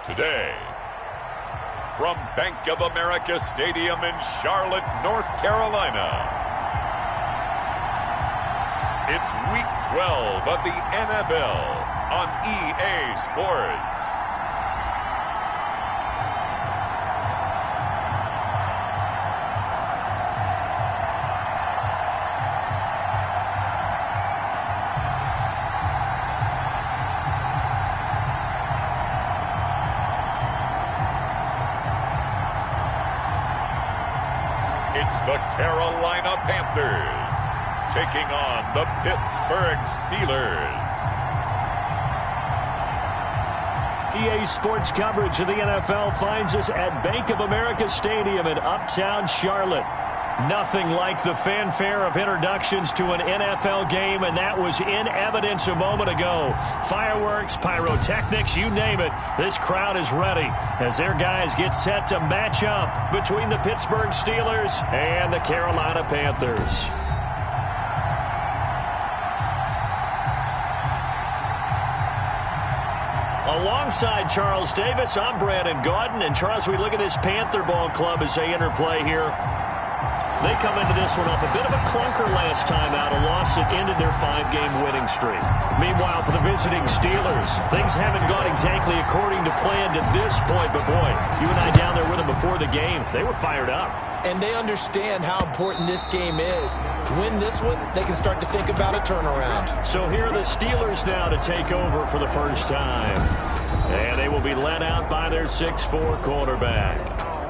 Today, from Bank of America Stadium in Charlotte, North Carolina, it's Week 12 of the NFL on EA Sports. It's the Carolina Panthers taking on the Pittsburgh Steelers. EA Sports coverage of the NFL finds us at Bank of America Stadium in Uptown Charlotte. Nothing like the fanfare of introductions to an NFL game, and that was in evidence a moment ago. Fireworks, pyrotechnics, you name it. This crowd is ready as their guys get set to match up between the Pittsburgh Steelers and the Carolina Panthers. Alongside Charles Davis, I'm Brandon Gaudin. And Charles, we look at this Panther ball club as they interplay here. They come into this one off a bit of a clunker last time out, a loss that ended their 5-game winning streak. Meanwhile, for the visiting Steelers, things haven't gone exactly according to plan to this point. But boy, you and I down there with them before the game, they were fired up. And they understand how important this game is. Win this one, they can start to think about a turnaround. So here are the Steelers now to take over for the first time. And they will be led out by their 6'4" quarterback.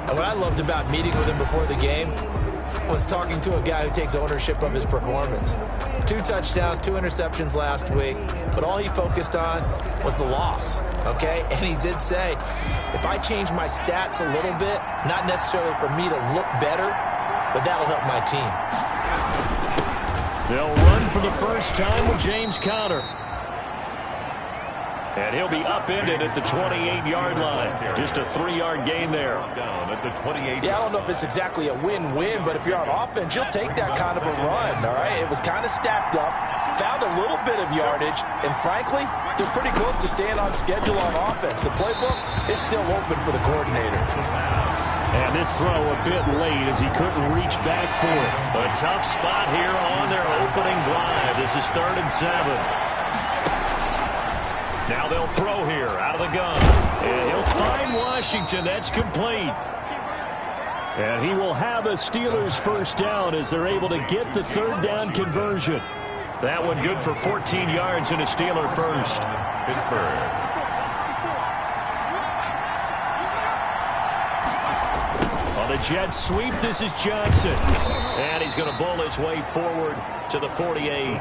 And what I loved about meeting with him before the game was talking to a guy who takes ownership of his performance. 2 touchdowns, 2 interceptions last week, but all he focused on was the loss, okay? And he did say, if I change my stats a little bit, not necessarily for me to look better, but that'll help my team. They'll run for the first time with James Conner. And he'll be upended at the 28-yard line. Just a 3-yard gain there. Down at the 28. Yeah, I don't know if it's exactly a win-win, but if you're on offense, you'll take that kind of a run, all right? It was kind of stacked up, found a little bit of yardage, and frankly, they're pretty close to staying on schedule on offense. The playbook is still open for the coordinator. And this throw a bit late as he couldn't reach back for it. A tough spot here on their opening drive. This is 3rd and 7. Now they'll throw here out of the gun. And he'll find Washington. That's complete. And he will have a Steelers first down as they're able to get the 3rd down conversion. That one good for 14 yards and a Steeler first. Pittsburgh. On the jet sweep, this is Johnson. And he's going to bowl his way forward to the 48.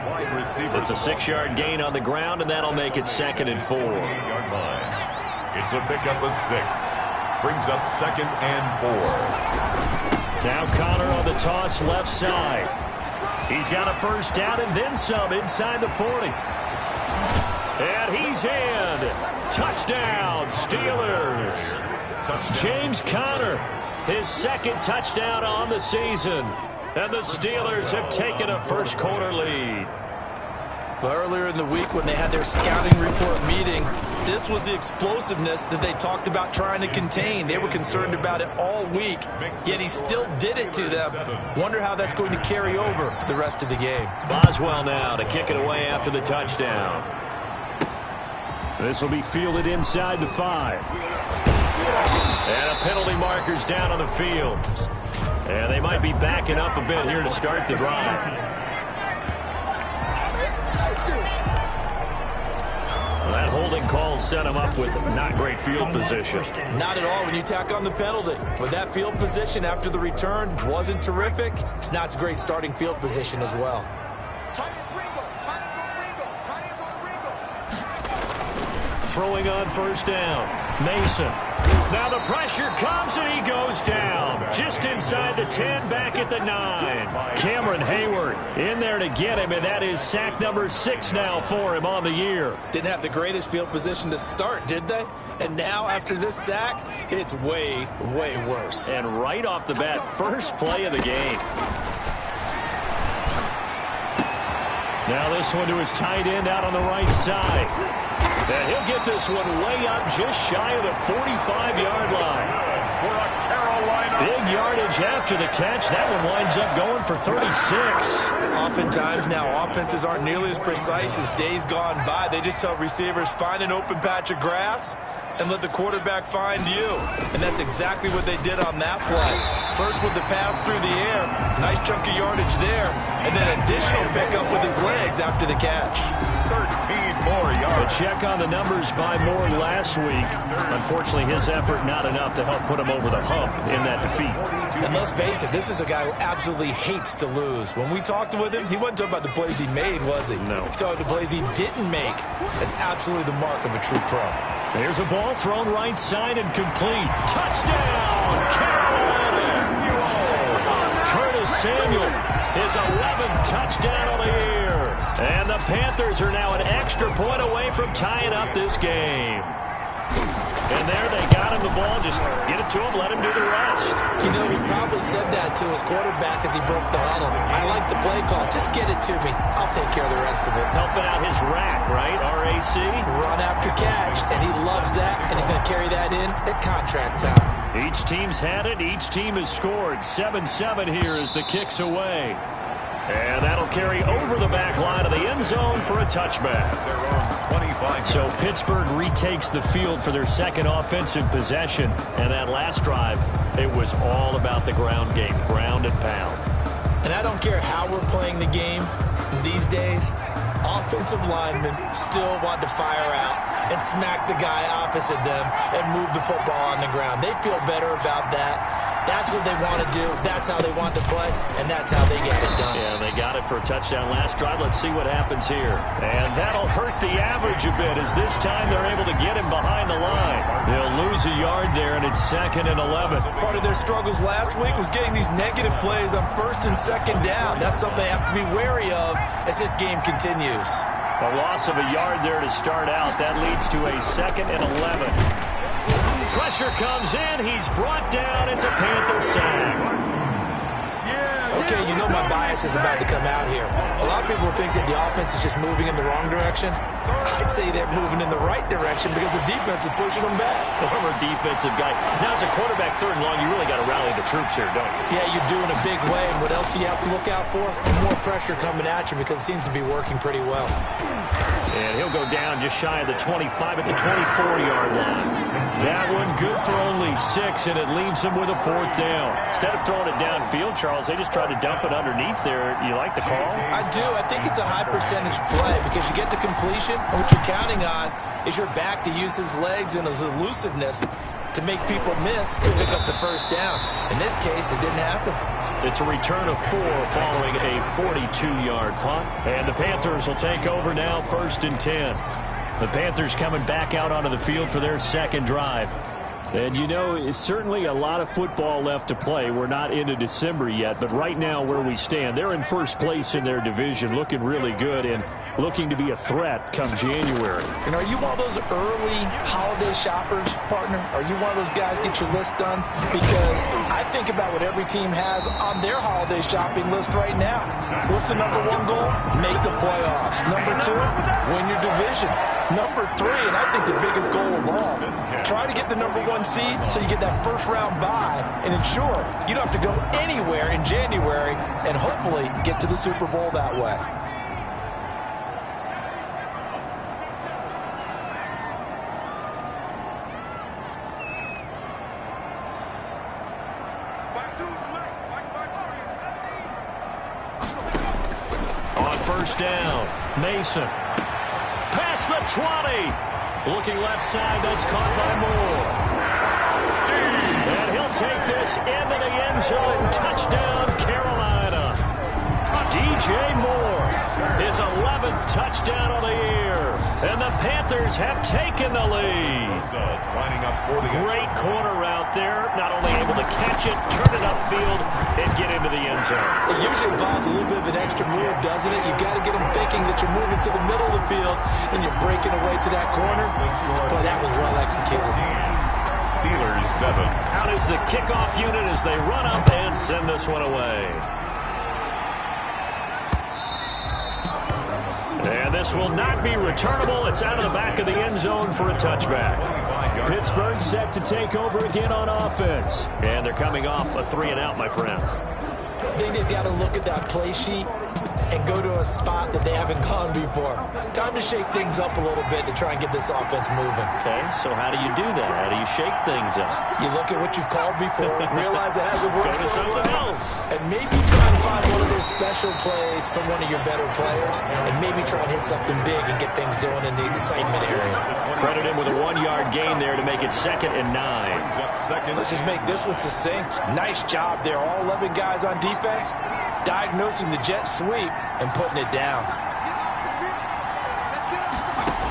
It's a 6-yard gain on the ground, and that'll make it 2nd and 4. It's a pickup of 6. Brings up 2nd and 4. Now Conner on the toss left side. He's got a first down and then some inside the 40. And he's in. Touchdown, Steelers. James Conner, his 2nd touchdown on the season. And the Steelers have taken a first-quarter lead. Well, earlier in the week when they had their scouting report meeting, this was the explosiveness that they talked about trying to contain. They were concerned about it all week, yet he still did it to them. Wonder how that's going to carry over the rest of the game. Boswell now to kick it away after the touchdown. This will be fielded inside the 5. And a penalty marker's down on the field. And they might be backing up a bit here to start the drive. Well, that holding call set him up with not great field position. Not at all when you tack on the penalty. But that field position after the return wasn't terrific. It's not a great starting field position as well. Throwing on first down. Mason. Now the pressure comes and he goes down. Just inside the 10, back at the 9. Cameron Hayward in there to get him, and that is sack number 6 now for him on the year. Didn't have the greatest field position to start, did they? And now after this sack, it's way, way worse. And right off the bat, first play of the game. Now this one to his tight end out on the right side. And he'll get this one way up just shy of the 45-yard line. Big yardage after the catch. That one winds up going for 36. Oftentimes now, offenses aren't nearly as precise as days gone by. They just tell receivers, find an open patch of grass and let the quarterback find you. And that's exactly what they did on that play. First with the pass through the air, nice chunk of yardage there, and then additional pickup with his legs after the catch. 13 more yards. A check on the numbers by Moore last week. Unfortunately, his effort not enough to help put him over the hump in that defeat. And let's face it, this is a guy who absolutely hates to lose. When we talked with him, he wasn't talking about the plays he made, was he? No. He talked about the plays he didn't make. That's absolutely the mark of a true pro. There's a ball thrown right side and complete. Touchdown, Carolina! Curtis Samuel, his 11th touchdown of the year. And the Panthers are now an extra point away from tying up this game. And there they got him the ball. Just get it to him, let him do the rest. You know, he probably said that to his quarterback as he broke the huddle. I like the play call. Just get it to me. I'll take care of the rest of it. Helping out his rack, right? RAC? Run after catch, and he loves that, and he's going to carry that in at contract time. Each team's had it. Each team has scored. 7-7 here as the kick's away. And that'll carry over the back line of the end zone for a touchback. So Pittsburgh retakes the field for their second offensive possession. And that last drive, it was all about the ground game, ground and pound. And I don't care how we're playing the game these days, offensive linemen still want to fire out and smack the guy opposite them and move the football on the ground. They feel better about that. That's what they want to do. That's how they want to play, and that's how they get it done. Yeah, they got it for a touchdown last drive. Let's see what happens here. And that'll hurt the average a bit as this time they're able to get him behind the line. They'll lose a yard there, and it's 2nd and 11. Part of their struggles last week was getting these negative plays on 1st and 2nd down. That's something they have to be wary of as this game continues. A loss of a yard there to start out. That leads to a 2nd and 11. Pressure comes in. He's brought down. It's a Panther sack. Okay, you know my bias is about to come out here. A lot of people think that the offense is just moving in the wrong direction. I'd say they're moving in the right direction because the defense is pushing them back. Former defensive guy. Now, as a quarterback, 3rd and long, you really got to rally the troops here, don't you? Yeah, you do in a big way. And what else do you have to look out for? More pressure coming at you because it seems to be working pretty well. And he'll go down just shy of the 25 at the 24-yard line. That one good for only 6, and it leaves him with a 4th down. Instead of throwing it downfield, Charles, they just tried to dump it underneath there. You like the call? I do. I think it's a high percentage play because you get the completion, and what you're counting on is your back to use his legs and his elusiveness to make people miss and pick up the 1st down. In this case, it didn't happen. It's a return of 4 following a 42-yard punt. And the Panthers will take over now, 1st and 10. The Panthers coming back out onto the field for their 2nd drive. And, you know, it's certainly a lot of football left to play. We're not into December yet, but right now where we stand, they're in 1st place in their division, looking really good and looking to be a threat come January. And are you one of those early holiday shoppers, partner? Are you one of those guys get your list done? Because I think about what every team has on their holiday shopping list right now. What's the #1 goal? Make the playoffs. #2, win your division. #3, and I think the biggest goal of all, try to get the #1 seed so you get that 1st round bye and ensure you don't have to go anywhere in January and hopefully get to the Super Bowl that way. On 1st down, Mason. Past the 20. Looking left side, that's caught by Moore. And he'll take this into the end zone. Touchdown, Carolina. DJ Moore, his 11th touchdown of the year. And the Panthers have taken the lead. Great corner route there. Not only able to catch it, turn it upfield, and get into the end zone. It usually involves a little bit of an extra move, doesn't it? You've got to get them thinking that you're moving to the middle of the field and you're breaking away to that corner. Boy, that was well executed. Steelers 7. Out is the kickoff unit as they run up and send this one away. this will not be returnable. It's out of the back of the end zone for a touchback. Pittsburgh set to take over again on offense. And they're coming off a 3-and-out, my friend. I think they've got to look at that play sheet and go to a spot that they haven't gone before. Time to shake things up a little bit to try and get this offense moving. Okay, so how do you do that? How do you shake things up? You look at what you've called before, realize it hasn't worked Go to something else. and maybe try and find one of those special plays from one of your better players, and maybe try and hit something big and get things going in the excitement area. Credit him with a 1-yard gain there to make it 2nd and 9. Let's just make this one succinct. Nice job there. All 11 guys on defense diagnosing the jet sweep and putting it down.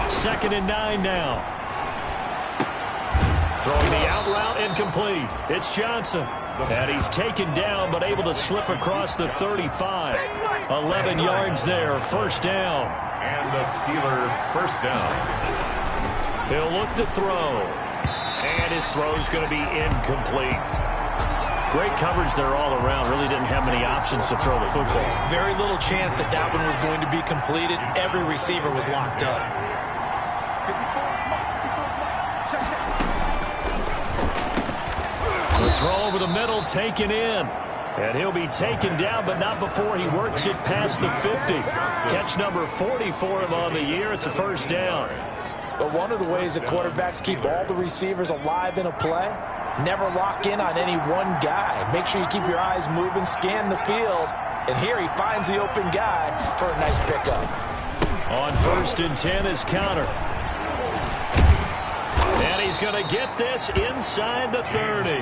2nd and 9 now. Throwing the out route incomplete. It's Johnson. And he's taken down but able to slip across the 35. 11 yards there. First down. And the Steeler first down. He'll look to throw. And his throw's going to be incomplete. Great coverage there all around. Really didn't have many options to throw the football. Very little chance that that one was going to be completed. Every receiver was locked up. The throw over the middle taken in. And he'll be taken down, but not before he works it past the 50. Catch number 40 for him on the year. It's a first down. But one of the ways that quarterbacks keep all the receivers alive in a play, never lock in on any one guy. Make sure you keep your eyes moving, scan the field, and here he finds the open guy for a nice pickup. On 1st and 10 is Counter. And he's going to get this inside the 30.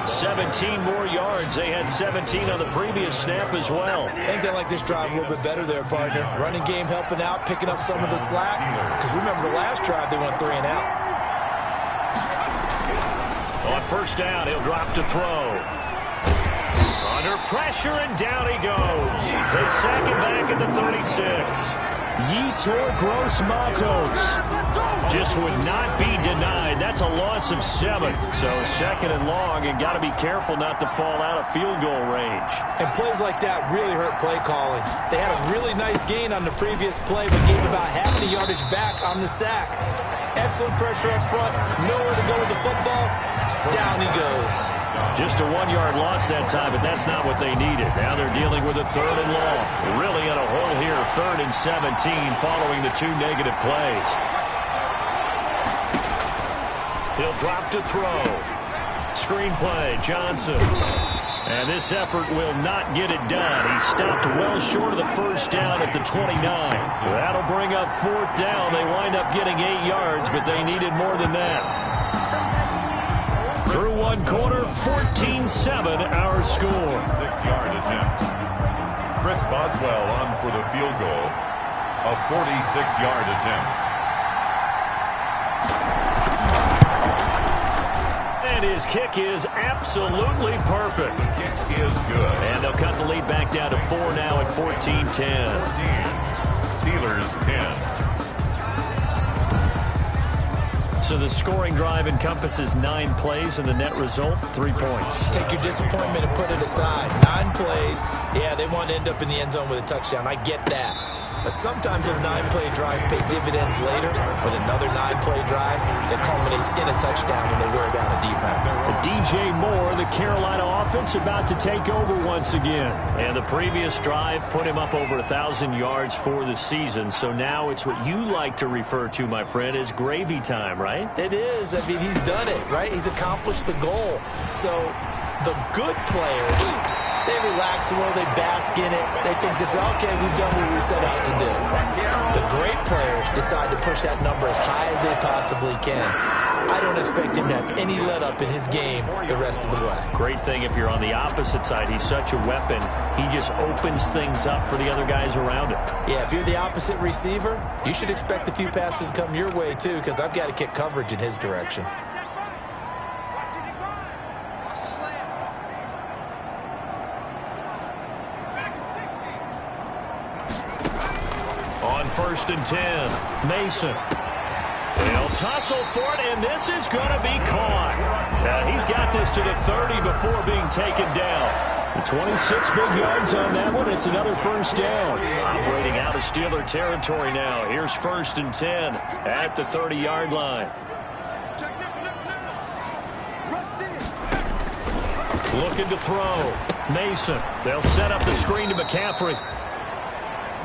17 more yards. They had 17 on the previous snap as well. I think they like this drive a little bit better there, partner. Running game helping out, picking up some of the slack. Because remember the last drive, they went 3-and-out. On first down, he'll drop to throw. Under pressure, and down he goes. They sack him back at the 36. Yetur Gross-Matos just would not be denied. That's a loss of 7. So 2nd and long, and got to be careful not to fall out of field goal range. And plays like that really hurt play calling. They had a really nice gain on the previous play, but gave about half the yardage back on the sack. Excellent pressure up front. Nowhere to go with the football. Down he goes. Just a 1-yard loss that time, but that's not what they needed. Now they're dealing with a 3rd and long. Really in a hole here, 3rd and 17 following the 2 negative plays. He'll drop to throw. Screen play, Johnson. And this effort will not get it done. He stopped well short of the first down at the 29. That'll bring up 4th down. They wind up getting 8 yards, but they needed more than that. Through one quarter, 14-7 our score. 6-yard attempt. Chris Boswell on for the field goal. A 46-yard attempt. And his kick is absolutely perfect. Kick is good. And they'll cut the lead back down to 4 now at 14-10. 14. Steelers 10. So the scoring drive encompasses 9 plays, and the net result, 3 points. Take your disappointment and put it aside. 9 plays. Yeah, they want to end up in the end zone with a touchdown. I get that. But sometimes those 9-play drives pay dividends later with another 9-play drive that culminates in a touchdown when they wear down a defense. DJ Moore, the Carolina offense, about to take over once again. And the previous drive put him up over 1,000 yards for the season. So now it's what you like to refer to, my friend, as gravy time, right? It is. I mean, he's done it, right? He's accomplished the goal. So the good players, they relax a little, they bask in it. They think this is, okay, we've done what we set out to do. The great players decide to push that number as high as they possibly can. I don't expect him to have any let-up in his game the rest of the way. Great thing if you're on the opposite side. He's such a weapon. He just opens things up for the other guys around him. Yeah, if you're the opposite receiver, you should expect a few passes come your way, too, because I've got to kick coverage in his direction. On 1st and 10, Mason. They'll tussle for it, and this is going to be caught. He's got this to the 30 before being taken down. 26 big yards on that one. It's another first down. Operating out of Steeler territory now. Here's 1st and 10 at the 30-yard line. Looking to throw. Mason. They'll set up the screen to McCaffrey.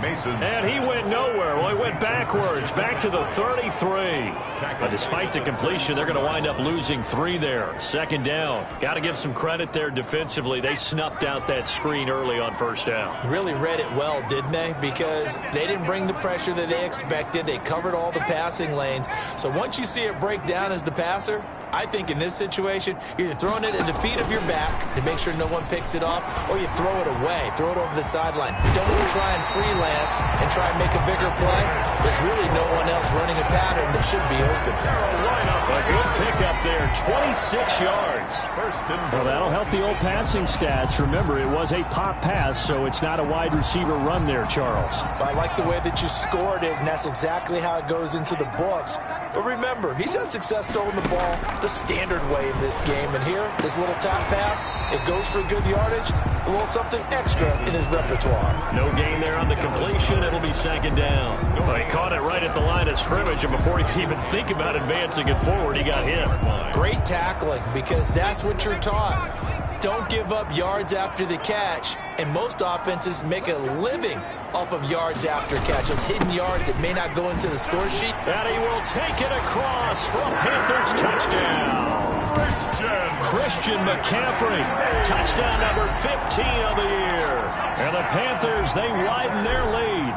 Mason. And he went nowhere. Well, he went backwards, back to the 33. But despite the completion, they're going to wind up losing 3 there. 2nd down. Got to give some credit there defensively. They snuffed out that screen early on 1st down. Really read it well, didn't they? Because they didn't bring the pressure that they expected. They covered all the passing lanes. So once you see it break down as the passer, I think in this situation, you're either throwing it at the feet of your back to make sure no one picks it off, or you throw it away, throw it over the sideline. Don't try and freelance and try and make a bigger play. There's really no one else running a pattern that should be open. A good pickup there, 26 yards. Well, that'll help the old passing stats. Remember, it was a pop pass, so it's not a wide receiver run there, Charles. I like the way that you scored it, and that's exactly how it goes into the books. But remember, he's had success throwing the ball the standard way in this game. And here, this little top pass, it goes for good yardage, a little something extra in his repertoire. No gain there on the completion. It'll be 2nd down. Well, he caught it right at the line of scrimmage, and before he could even think about advancing it forward, he got hit. Great tackling, because that's what you're taught. Don't give up yards after the catch, and most offenses make a living off of yards after catch. Those hidden yards that may not go into the score sheet. And he will take it across for a Panthers touchdown. Christian McCaffrey, touchdown number 15 of the year. And the Panthers, they widen their lead.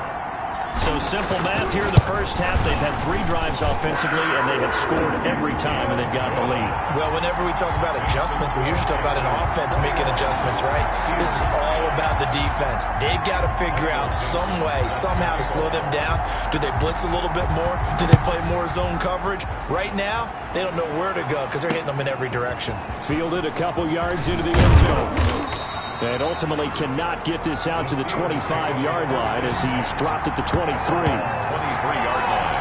So simple math here in the first half. They've had 3 drives offensively, and they have scored every time, and they've got the lead. Well, whenever we talk about adjustments, we usually talk about an offense making adjustments, right? This is all about the defense. They've got to figure out some way, somehow to slow them down. Do they blitz a little bit more? Do they play more zone coverage? Right now, they don't know where to go because they're hitting them in every direction. Fielded a couple yards into the end zone. And ultimately cannot get this out to the 25-yard line as he's dropped at the 23. 23-yard line.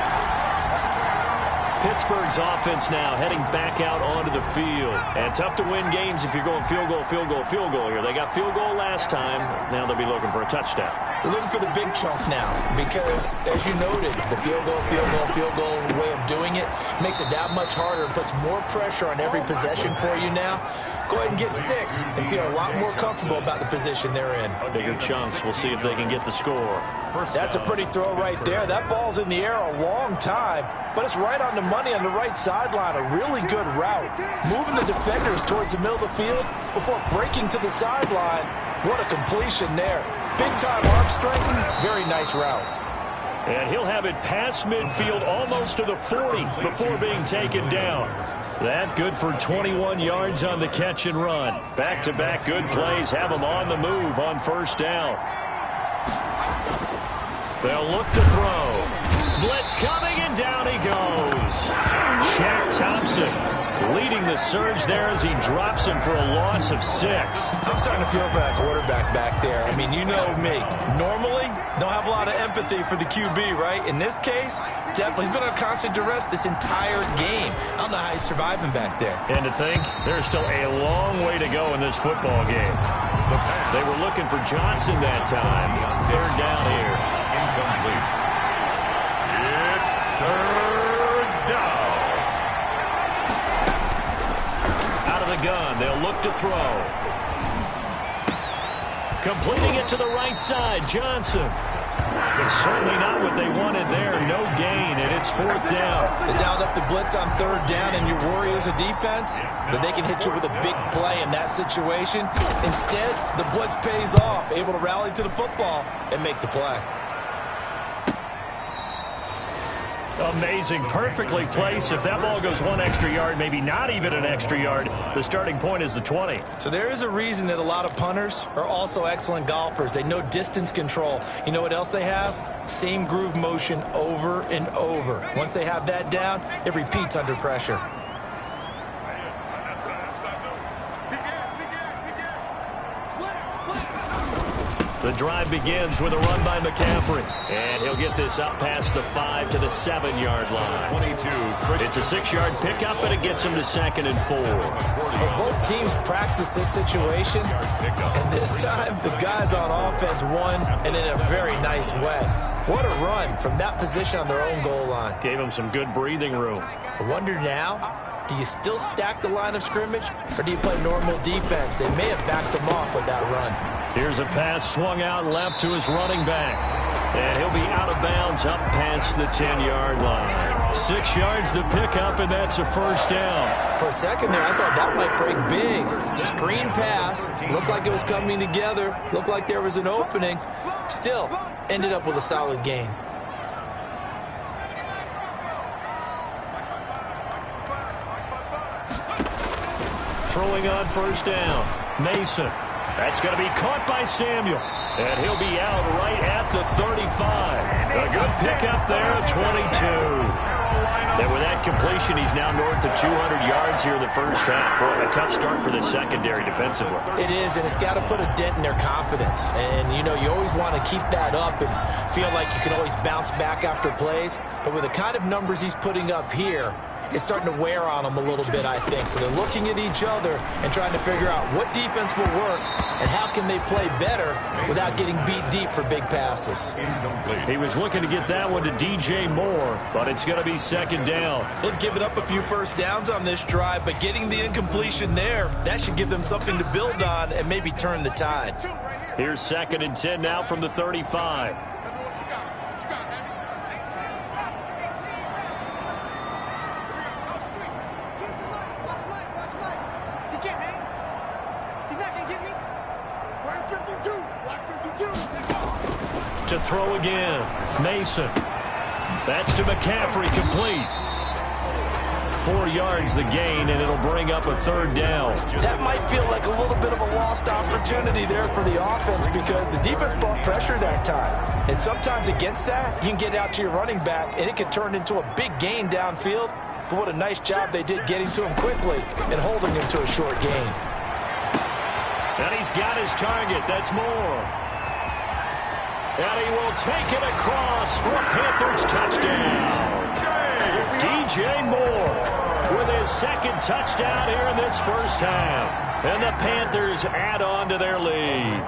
Pittsburgh's offense now heading back out onto the field. And tough to win games if you're going field goal, field goal, field goal here. They got field goal last time. Now they'll be looking for a touchdown. They're looking for the big chunk now because, as you noted, the field goal way of doing it makes it that much harder and puts more pressure on every possession for you now. Go ahead and get 6 and feel a lot more comfortable about the position they're in. Bigger chunks. We'll see if they can get the score. That's a pretty throw right there. That ball's in the air a long time, but it's right on the money on the right sideline. A really good route. Moving the defenders towards the middle of the field before breaking to the sideline. What a completion there. Big-time arm strength. Very nice route. And he'll have it past midfield almost to the 40 before being taken down. That good for 21 yards on the catch and run. Back-to-back good plays have him on the move on 1st down. They'll look to throw. Blitz coming, and down he goes. Shaq Thompson leading the surge there as he drops him for a loss of 6. I'm starting to feel for that quarterback back there. I mean, you know me. Normally, don't have a lot of empathy for the QB, right? In this case, definitely. He's been under constant duress this entire game. I don't know how he's surviving back there. And to think, there's still a long way to go in this football game. They were looking for Johnson that time. 3rd down here. Incomplete. It's 3rd down. Out of the gun, they'll look to throw. Completing it to the right side, Johnson. But certainly not what they wanted there. No gain, and it's 4th down. They dialed up the blitz on 3rd down, and your worry as a defense that they can hit you with a big play in that situation. Instead, the blitz pays off, able to rally to the football and make the play. Amazing, perfectly placed. If that ball goes 1 extra yard, maybe not even an extra yard, the starting point is the 20. So there is a reason that a lot of punters are also excellent golfers. They know distance control. You know what else they have? Same groove motion over and over. Once they have that down, it repeats under pressure. The drive begins with a run by McCaffrey. And he'll get this up past the 5 to the 7-yard line. 22. It's a 6-yard pickup, and it gets him to 2nd and 4. Well, both teams practice this situation, and this time the guys on offense won, and in a very nice way. What a run from that position on their own goal line. Gave him some good breathing room. I wonder now, do you still stack the line of scrimmage, or do you play normal defense? They may have backed him off with that run. Here's a pass swung out left to his running back. And he'll be out of bounds up past the 10-yard line. 6 yards the pickup, and that's a first down. For a second there, I thought that might break big. Screen pass. Looked like it was coming together. Looked like there was an opening. Still, ended up with a solid gain. Throwing on first down. Mason. That's going to be caught by Samuel. And he'll be out right at the 35. A good pickup there at 22. And with that completion, he's now north of 200 yards here in the first half. Boy, a tough start for the secondary defensively. It is, and it's got to put a dent in their confidence. And, you know, you always want to keep that up and feel like you can always bounce back after plays. But with the kind of numbers he's putting up here, it's starting to wear on them a little bit, I think. So they're looking at each other and trying to figure out what defense will work and how can they play better without getting beat deep for big passes. He was looking to get that one to DJ Moore, but it's going to be second down. They've given up a few first downs on this drive, but getting the incompletion there, that should give them something to build on and maybe turn the tide. Here's 2nd and 10 now from the 35. To throw again. Mason. That's to McCaffrey, complete. 4 yards the gain, and it'll bring up a third down. That might feel like a little bit of a lost opportunity there for the offense because the defense brought pressure that time. And sometimes against that, you can get out to your running back, and it can turn into a big gain downfield. But what a nice job they did getting to him quickly and holding him to a short gain. And he's got his target. That's Moore. And he will take it across for a Panthers touchdown. DJ Moore with his second touchdown here in this first half. And the Panthers add on to their lead.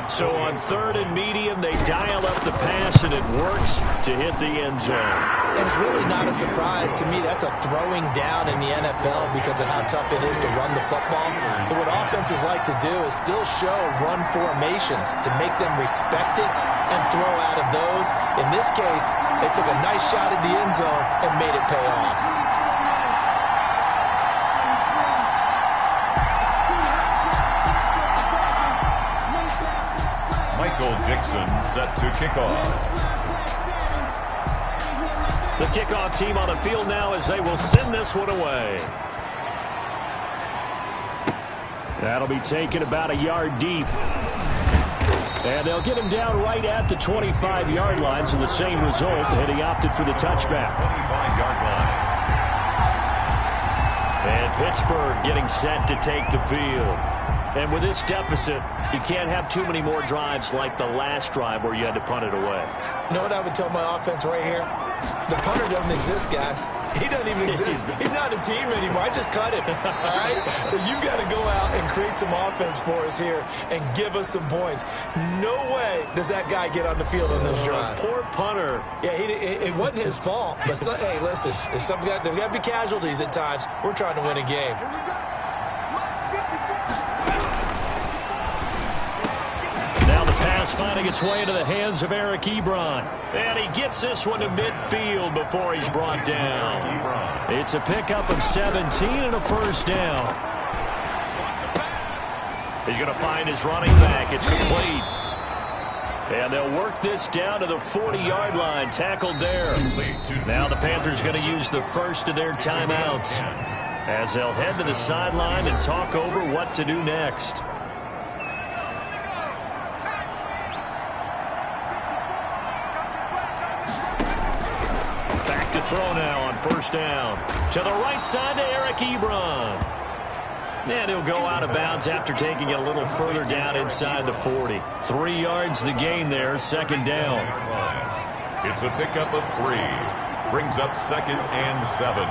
So on 3rd and medium, they dial up the pass, and it works to hit the end zone. And it's really not a surprise to me. That's a throwing down in the NFL because of how tough it is to run the football. But what offenses like to do is still show run formations to make them respect it and throw out of those. In this case, they took a nice shot at the end zone and made it pay off. Michael Dixon set to kick off. The kickoff team on the field now as they will send this one away. That'll be taken about a yard deep. And they'll get him down right at the 25-yard line, so the same result, and he opted for the touchback. 25-yard line. And Pittsburgh getting set to take the field. And with this deficit, you can't have too many more drives like the last drive where you had to punt it away. You know what I would tell my offense right here? The punter doesn't exist, guys. He doesn't even exist. He's not a team anymore. I just cut him. All right? So you've got to go out and create some offense for us here and give us some points. No way does that guy get on the field on this drive. Poor punter. Yeah, it wasn't his fault. But, hey, listen, there's got to be casualties at times. We're trying to win a game. Finding its way into the hands of Eric Ebron. And he gets this one to midfield before he's brought down. It's a pickup of 17 and a first down. He's going to find his running back. It's complete. And they'll work this down to the 40-yard line. Tackled there. Now the Panthers going to use the first of their timeouts as they'll head to the sideline and talk over what to do next. Throw now on first down. To the right side to Eric Ebron. And he'll go out of bounds after taking it a little further down inside the 40. 3 yards the gain there, second down. It's a pickup of 3. Brings up 2nd and 7.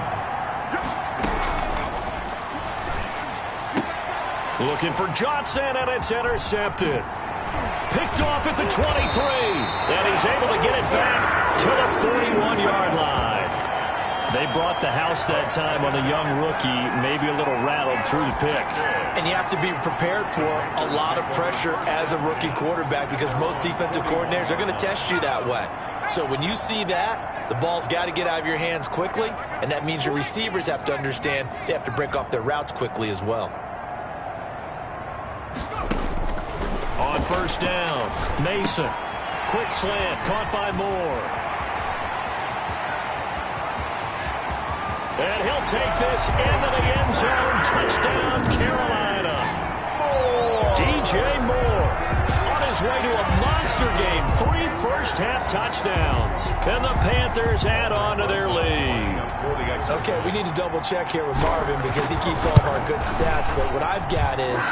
Looking for Johnson, and it's intercepted. Picked off at the 23. And he's able to get it back to the 41-yard line. They brought the house that time on a young rookie, maybe a little rattled through the pick. And you have to be prepared for a lot of pressure as a rookie quarterback because most defensive coordinators are going to test you that way. So when you see that, the ball's got to get out of your hands quickly, and that means your receivers have to understand they have to break off their routes quickly as well. On first down, Mason. Quick slant, caught by Moore. And he'll take this into the end zone. Touchdown, Carolina. DJ Moore on his way to a monster game. 3 first-half touchdowns. And the Panthers add on to their lead. Okay, we need to double-check here with Marvin because he keeps all of our good stats. But what I've got is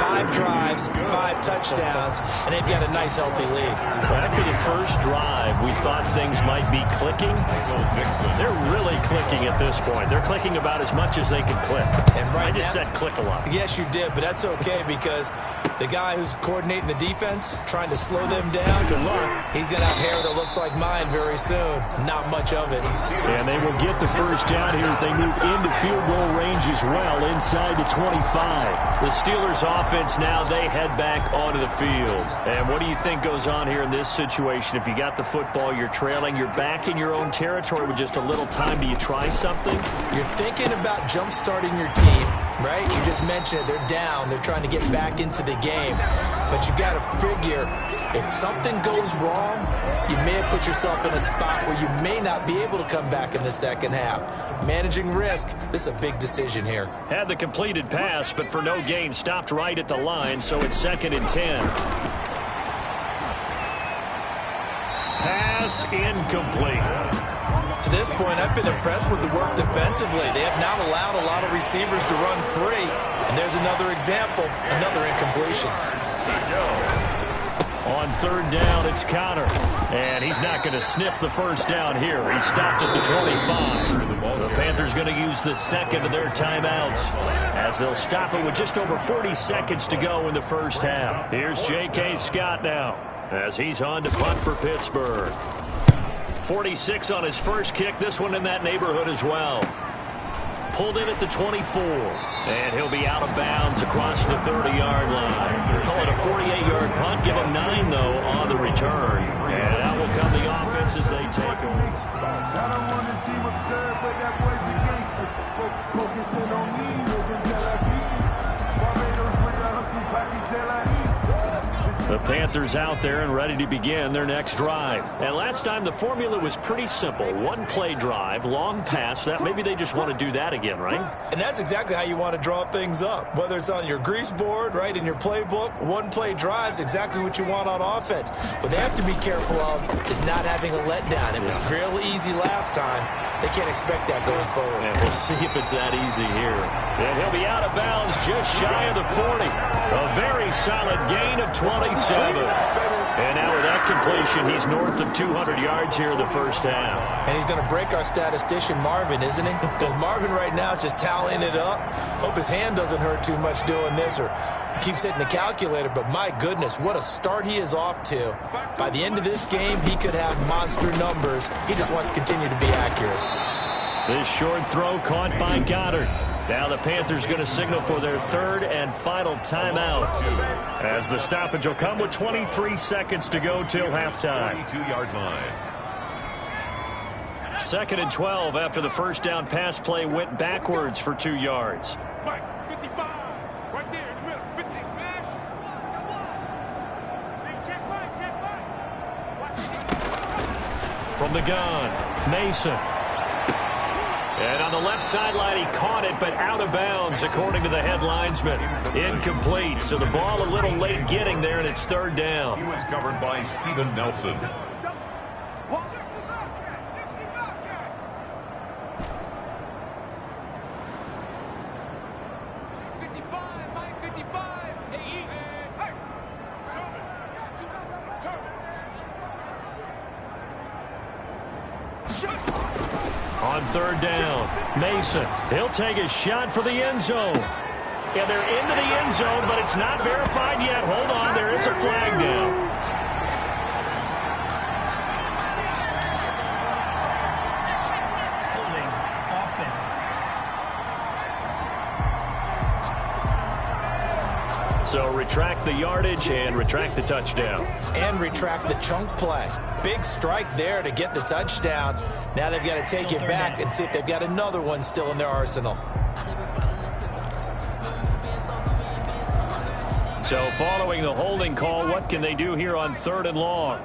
5 drives, 5 touchdowns, and they've got a nice, healthy lead. After the first drive, we thought things might be clicking. They're really clicking at this point. They're clicking about as much as they can click. And I just said click a lot. Yes, you did, but that's okay because the guy who's coordinating the defense, trying to slow them down, good luck. He's going to have hair that looks like mine very soon. Not much of it. And they will get the first down here as they move into field goal range as well, inside the 25. The Steelers offense now, they head back onto the field. And what do you think goes on here in this situation? If you got the football, you're trailing, you're back in your own territory with just a little time. Do you try something? You're thinking about jump-starting your team, right? You just mentioned it. They're down. They're trying to get back into the game. But you got to figure, if something goes wrong, you may have put yourself in a spot where you may not be able to come back in the second half. Managing risk, this is a big decision here. Had the completed pass, but for no gain, stopped right at the line, so it's 2nd and 10. Pass incomplete. To this point, I've been impressed with the work defensively. They have not allowed a lot of receivers to run free. And there's another example, another incompletion. On 3rd down, it's Connor. And he's not going to sniff the first down here. He stopped at the 25. The Panthers going to use the second of their timeouts as they'll stop it with just over 40 seconds to go in the first half. Here's J.K. Scott now as he's on to punt for Pittsburgh. 46 on his first kick. This one in that neighborhood as well. Pulled in at the 24. And he'll be out of bounds across the 30-yard line. Call it a 48-yard punt. Give him 9, though, on the return. And out will come the offense as they take over. I don't want to see what's served, but that boy's a gangster. Focusing on me, from Tel Aviv. Barbados with the hustle, Pakistan. The Panthers out there and ready to begin their next drive. And last time the formula was pretty simple. 1-play drive, long pass. That maybe they just want to do that again, right? And that's exactly how you want to draw things up. Whether it's on your grease board, right, in your playbook, 1-play drive's exactly what you want on offense. What they have to be careful of is not having a letdown. It was real easy last time. They can't expect that going forward. And we'll see if it's that easy here. And he'll be out of bounds just shy of the 40. A very solid gain of 27. And now with that completion, he's north of 200 yards here in the first half. And he's going to break our statistician Marvin, isn't he? Because Marvin right now is just tallying it up. Hope his hand doesn't hurt too much doing this or keeps hitting the calculator. But my goodness, what a start he is off to. By the end of this game, he could have monster numbers. He just wants to continue to be accurate. This short throw caught by Goddard. Now the Panthers going to signal for their 3rd and final timeout as the stoppage will come with 23 seconds to go till halftime. 22-yard line. 2nd and 12 after the first down pass play went backwards for 2 yards. Mike, 55, right there in the middle. 50, smash. Check. From the gun, Mason. And on the left sideline, he caught it, but out of bounds, according to the head linesman. Incomplete, so the ball a little late getting there, and it's 3rd down. He was covered by Steven Nelson. On third down, Mason. He'll take a shot for the end zone. Yeah, they're into the end zone, but it's not verified yet. Hold on, there is a flag down. So retract the yardage and retract the touchdown. And retract the chunk play. Big strike there to get the touchdown. Now they've got to take it back and see if they've got another one still in their arsenal. So following the holding call, what can they do here on third and long?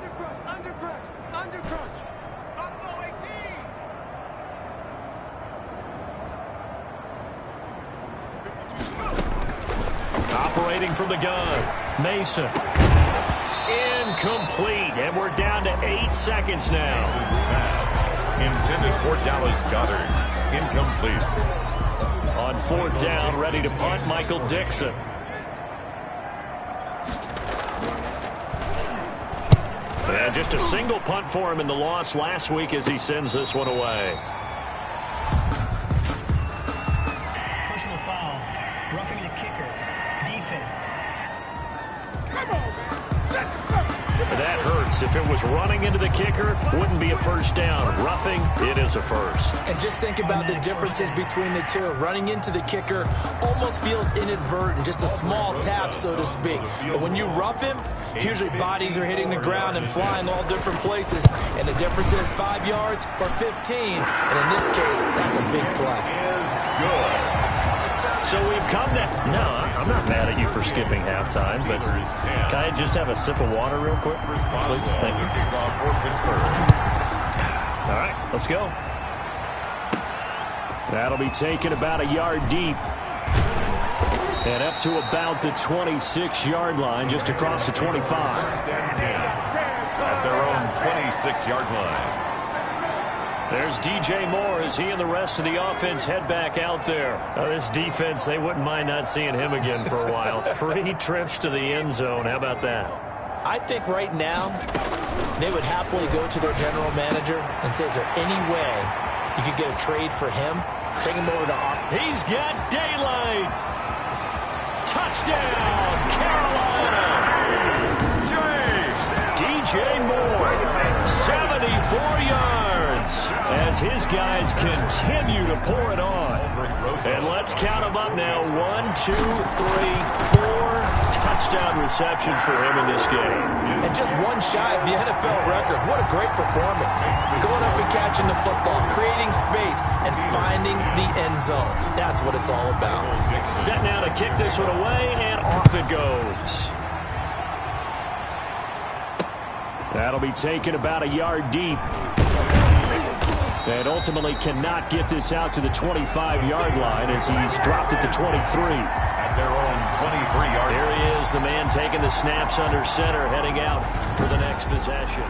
Operating from the gun, Mason. Incomplete, and we're down to 8 seconds now. Pass intended for Dallas Goedert. Incomplete. On fourth down, ready to punt, Michael Dixon. And just a single punt for him in the loss last week as he sends this one away. Personal foul, roughing the kicker. Defense. That hurts. If it was running into the kicker, wouldn't be a first down. Roughing, it is a first. And just think about the differences between the two. Running into the kicker almost feels inadvertent, just a small tap, so to speak. But when you rough him, usually bodies are hitting the ground and flying all different places. And the difference is 5 yards or 15. And in this case, that's a big play. Good. So we've come to... No, I'm not mad at you for skipping halftime, but can I just have a sip of water real quick? Please? Thank you. All right, let's go. That'll be taken about a yard deep. And up to about the 26-yard line, just across the 25. At their own 26-yard line. There's DJ Moore as he and the rest of the offense head back out there. This defense, they wouldn't mind not seeing him again for a while. 3 trips to the end zone. How about that? I think right now they would happily go to their general manager and say, is there any way you could get a trade for him? Bring him over to our... He's got daylight. Touchdown, Carolina. DJ Moore, 74 yards. As his guys continue to pour it on. And let's count them up now. 1, 2, 3, 4 touchdown receptions for him in this game. And just one shy of the NFL record. What a great performance. Going up and catching the football, creating space, and finding the end zone. That's what it's all about. Set now to kick this one away, and off it goes. That'll be taken about a yard deep. And ultimately cannot get this out to the 25-yard line as he's dropped it to 23. At their own 23-yard line. There he is, the man taking the snaps under center, heading out for the next possession.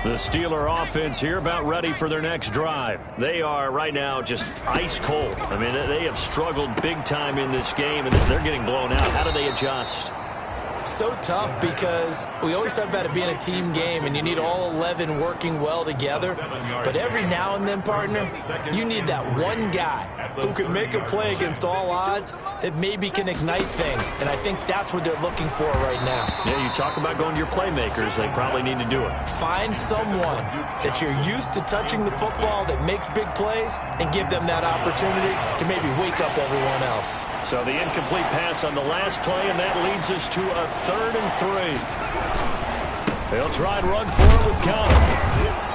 The Steeler offense here about ready for their next drive. They are right now just ice cold. I mean, they have struggled big time in this game, and they're getting blown out. How do they adjust? So tough because we always talk about it being a team game and you need all 11 working well together. But every now and then, partner, you need that one guy who can make a play against all odds that maybe can ignite things. And I think that's what they're looking for right now. Yeah, you talk about going to your playmakers. They probably need to do it. Find someone that you're used to touching the football that makes big plays and give them that opportunity to maybe wake up everyone else. So the incomplete pass on the last play, and that leads us to a 3rd and 3. They'll try and run for it with Conner.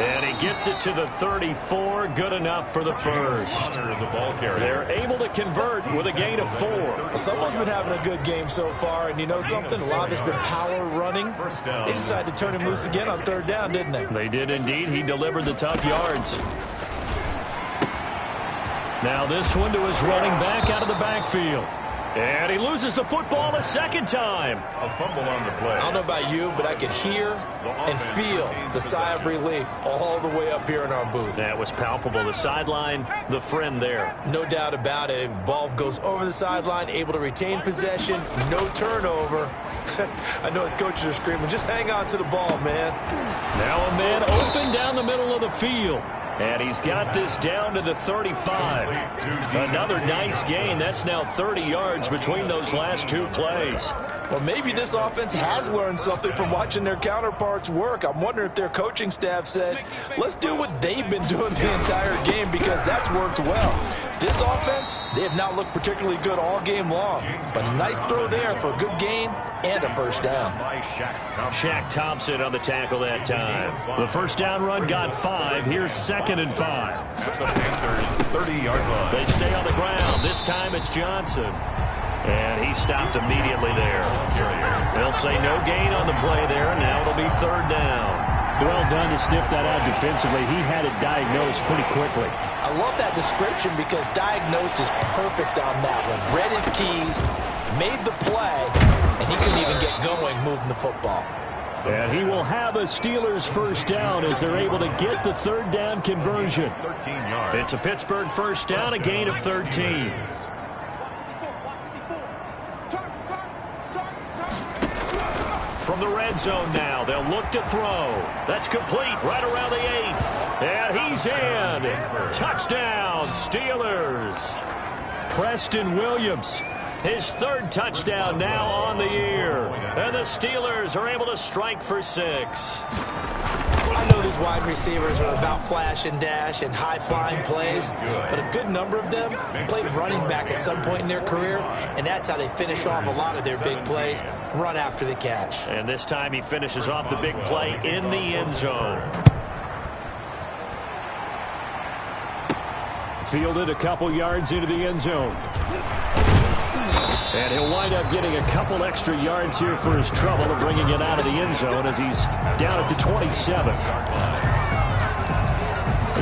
And he gets it to the 34. Good enough for the first. They're able to convert with a gain of 4. Well, someone's been having a good game so far, and you know something? A lot of it's been power running. They decided to turn him loose again on 3rd down, didn't they? They did indeed. He delivered the tough yards. Now this one to his running back out of the backfield. And he loses the football a second time. A fumble on the play. I don't know about you, but I could hear and feel the sigh of relief all the way up here in our booth. That was palpable. The sideline, the friend there. No doubt about it. Ball goes over the sideline, able to retain possession, no turnover. I know his coaches are screaming, just hang on to the ball, man. Now a man open down the middle of the field. And he's got this down to the 35. Another nice gain. That's now 30 yards between those last two plays. Well, maybe this offense has learned something from watching their counterparts work. I'm wondering if their coaching staff said, let's do what they've been doing the entire game, because that's worked well. This offense, they have not looked particularly good all game long. But a nice throw there for a good gain and a first down. Shaq Thompson on the tackle that time. The first down run got 5. Here's 2nd and 5. The Panthers 30-yard line. They stay on the ground. This time it's Johnson. And he stopped immediately there. They'll say no gain on the play there. Now it'll be 3rd down. Well done to sniff that out defensively. He had it diagnosed pretty quickly. I love that description because diagnosed is perfect on that one. Read his keys, made the play, and he couldn't even get going moving the football. And he will have a Steelers first down as they're able to get the 3rd down conversion. 13 yards. It's a Pittsburgh first down, a gain of 13. From the red zone now, they'll look to throw. That's complete right around the 8. And he's in. Touchdown, Steelers. Preston Williams, his 3rd touchdown now on the year. And the Steelers are able to strike for 6. I know these wide receivers are about flash and dash and high-flying plays, but a good number of them played running back at some point in their career, and that's how they finish off a lot of their big plays, run after the catch. And this time he finishes off the big play in the end zone. Fielded a couple yards into the end zone. And he'll wind up getting a couple extra yards here for his trouble and bringing it out of the end zone as he's down at the 27.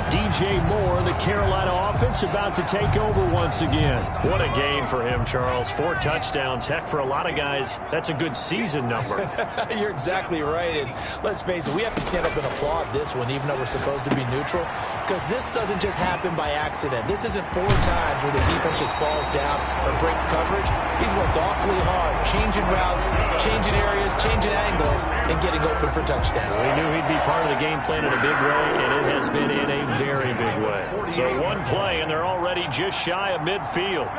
DJ Moore, the Carolina offense, about to take over once again. What a game for him, Charles. 4 touchdowns. Heck, for a lot of guys, that's a good season number. You're exactly right. And let's face it, we have to stand up and applaud this one, even though we're supposed to be neutral, because this doesn't just happen by accident. This isn't 4 times where the defense just falls down or breaks coverage. He's worked awfully hard, changing routes, changing areas, changing angles, and getting open for touchdown. We knew he'd be part of the game plan in a big way, and it has been in a very big way. So one play, and they're already just shy of midfield.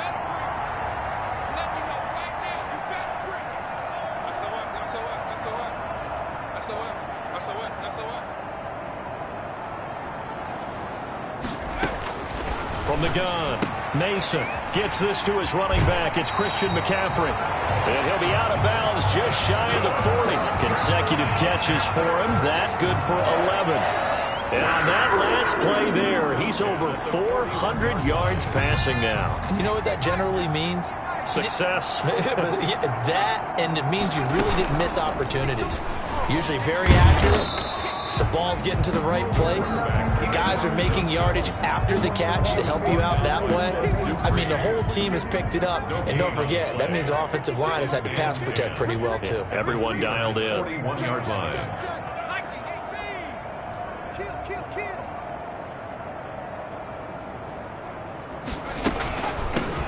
From the gun, Mason gets this to his running back. It's Christian McCaffrey. And he'll be out of bounds just shy of the 40. Consecutive catches for him. That good for 11. And on that last play there, he's over 400 yards passing now. You know what that generally means? Success. That, and it means you really didn't miss opportunities. Usually very accurate. The ball's getting to the right place. Guys are making yardage after the catch to help you out that way. I mean, the whole team has picked it up. And don't forget, that means the offensive line has had to pass protect pretty well, too. Everyone dialed in. 41-yard line.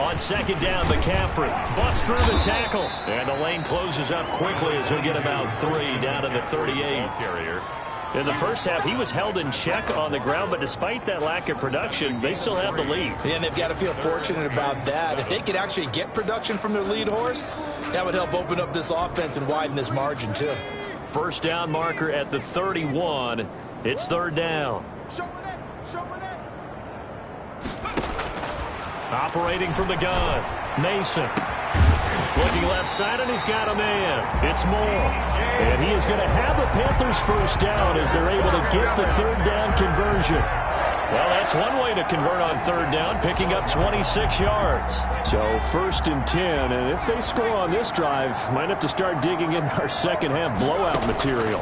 On 2nd down, McCaffrey busts through the tackle. And the lane closes up quickly as he'll get about 3 down to the 38. In the first half, he was held in check on the ground, but despite that lack of production, they still have the lead. Yeah, and they've got to feel fortunate about that. If they could actually get production from their lead horse, that would help open up this offense and widen this margin, too. First down marker at the 31. It's 3rd down. Operating from the gun, Mason. Looking left side, and he's got a man. It's Moore. And he is going to have the Panthers first down as they're able to get the 3rd down conversion. Well, that's one way to convert on 3rd down, picking up 26 yards. So 1st and 10, and if they score on this drive, might have to start digging in our second half blowout material.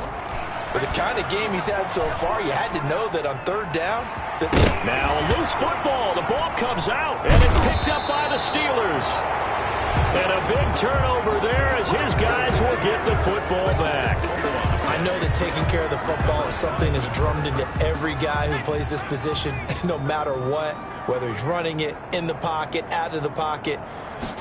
With the kind of game he's had so far, you had to know that on 3rd down. Now a loose football. The ball comes out, and it's picked up by the Steelers. And a big turnover there as his guys will get the football back. I know that taking care of the football is something that's drummed into every guy who plays this position, no matter what, whether he's running it, in the pocket, out of the pocket.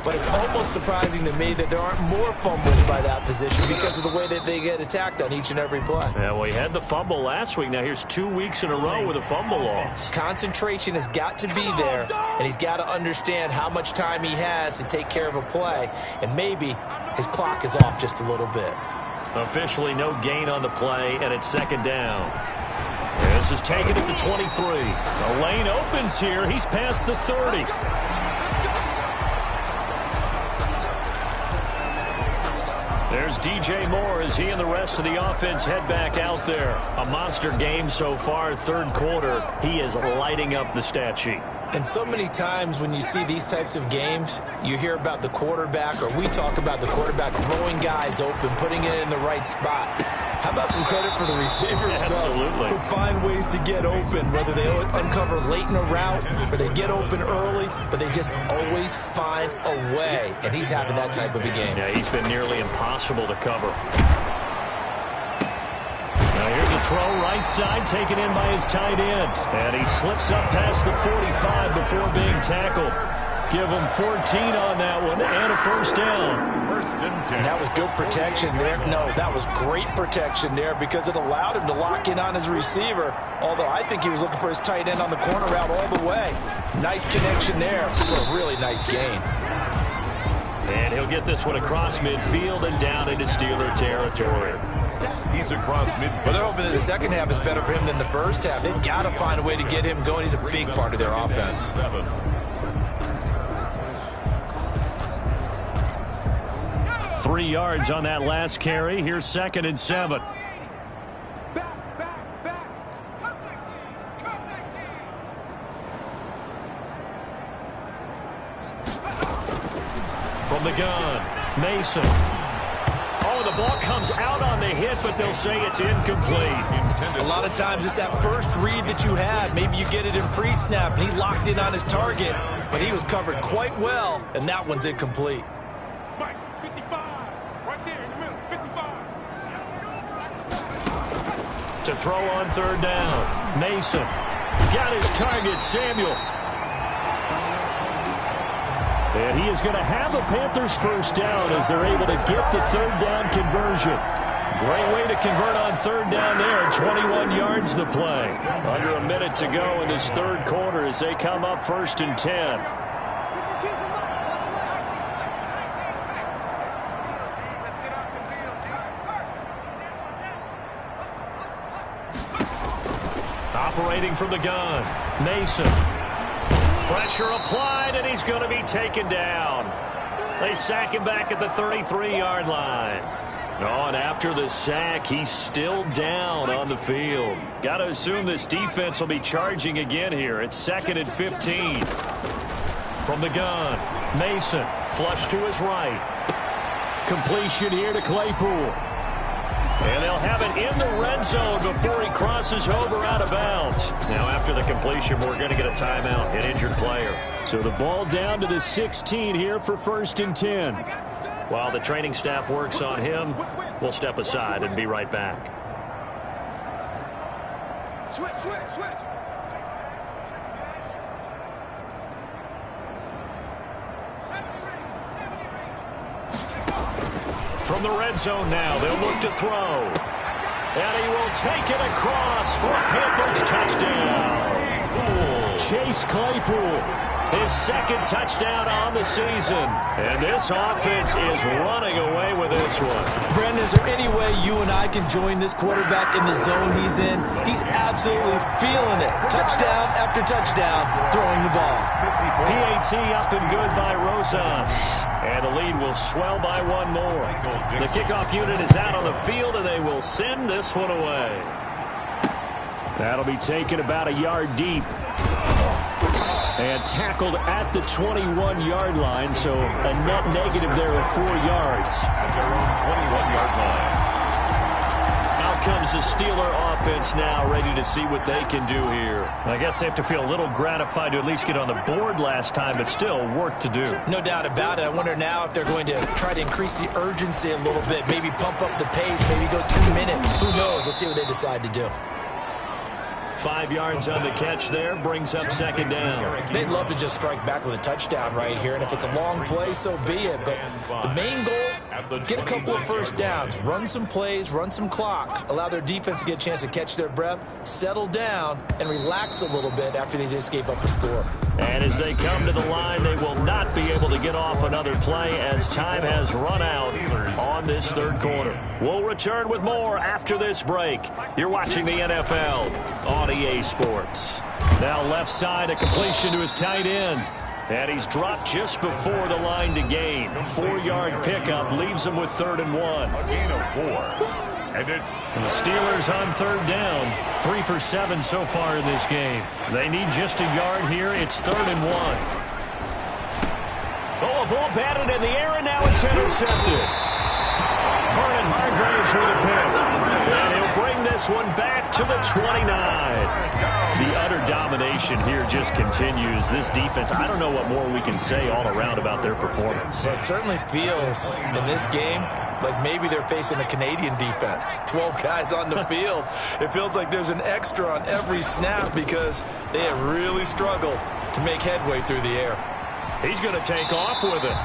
But it's almost surprising to me that there aren't more fumbles by that position because of the way that they get attacked on each and every play. Yeah, well, he had the fumble last week. Now here's 2 weeks in a row with a fumble loss. Concentration has got to be there, and he's got to understand how much time he has to take care of a play, and maybe his clock is off just a little bit. Officially no gain on the play, and it's second down. This is taken at the 23. The lane opens here. He's past the 30. There's DJ Moore as he and the rest of the offense head back out there. A monster game so far, third quarter. He is lighting up the stat sheet. And so many times when you see these types of games, you hear about the quarterback, or we talk about the quarterback throwing guys open, putting it in the right spot. How about some credit for the receivers, Absolutely. though, who find ways to get open, whether they uncover late in a route or they get open early, but they just always find a way. And he's having that type of a game. Yeah, he's been nearly impossible to cover. Now here's a throw right side taken in by his tight end. And he slips up past the 45 before being tackled. Give him 14 on that one and a first down. First and 10. And that was good protection there. No, that was great protection there because it allowed him to lock in on his receiver. Although I think he was looking for his tight end on the corner route all the way. Nice connection there for a really nice gain. And he'll get this one across midfield and down into Steeler territory. He's across midfield. Well, they're hoping that the second half is better for him than the first half. They've got to find a way to get him going. He's a big part of their offense. 7. 3 yards on that last carry. Here's second and 7. From the gun, Mason. Oh, the ball comes out on the hit, but they'll say it's incomplete. A lot of times it's that first read that you had. Maybe you get it in pre-snap, and he locked in on his target, but he was covered quite well, and that one's incomplete. To throw on third down, Mason. Got his target, Samuel. And he is going to have a Panthers first down as they're able to get the third down conversion. Great way to convert on third down there. 21 yards the play. Under a minute to go in this third quarter as they come up first and 10. Operating from the gun, Mason. Pressure applied, and he's going to be taken down. They sack him back at the 33-yard line. Oh, and after the sack, he's still down on the field. Got to assume this defense will be charging again here. It's second and 15. From the gun, Mason. Flush to his right. Completion here to Claypool. And they'll have it in the red zone before he crosses over out of bounds. Now, after the completion, we're going to get a timeout, an injured player. So the ball down to the 16 here for first and 10. While the training staff works on him, we'll step aside and be right back. Switch. From the red zone now, they'll look to throw. And he will take it across for a Panthers touchdown. Chase Claypool, his second touchdown on the season. And this offense is running away with this one. Brandon, is there any way you and I can join this quarterback in the zone he's in? He's absolutely feeling it. Touchdown after touchdown, throwing the ball. PAT up and good by Rosas. And the lead will swell by one more. The kickoff unit is out on the field, and they will send this one away. That'll be taken about a yard deep. And tackled at the 21-yard line, so a net negative there of 4 yards. At their own 21-yard line. Now comes the Steeler offense now, ready to see what they can do here. I guess they have to feel a little gratified to at least get on the board last time, but still work to do. No doubt about it. I wonder now if they're going to try to increase the urgency a little bit, maybe pump up the pace, maybe go 2 minutes. Who knows? Let's see what they decide to do. 5 yards on the catch there, brings up second down. They'd love to just strike back with a touchdown right here, and if it's a long play, so be it. But the main goal, get a couple of first downs, run some plays, run some clock, allow their defense to get a chance to catch their breath, settle down, and relax a little bit after they just gave up a score. And as they come to the line, they will not be able to get off another play as time has run out on this third quarter. We'll return with more after this break. You're watching the NFL on EA Sports. Now left side, a completion to his tight end. And he's dropped just before the line to gain. 4-yard pickup leaves him with 3rd and 1. A gain of 4. And the Steelers on 3rd down. 3 for 7 so far in this game. They need just a yard here. It's 3rd and 1. Oh, a ball batted in the air, and now it's intercepted. Vernon Hargreaves with a pick. And he'll bring this one back to the 29. The utter domination here just continues. This defense, I don't know what more we can say all around about their performance. Well, it certainly feels in this game like maybe they're facing a Canadian defense. 12 guys on the field. It feels like there's an extra on every snap because they have really struggled to make headway through the air. He's going to take off with it.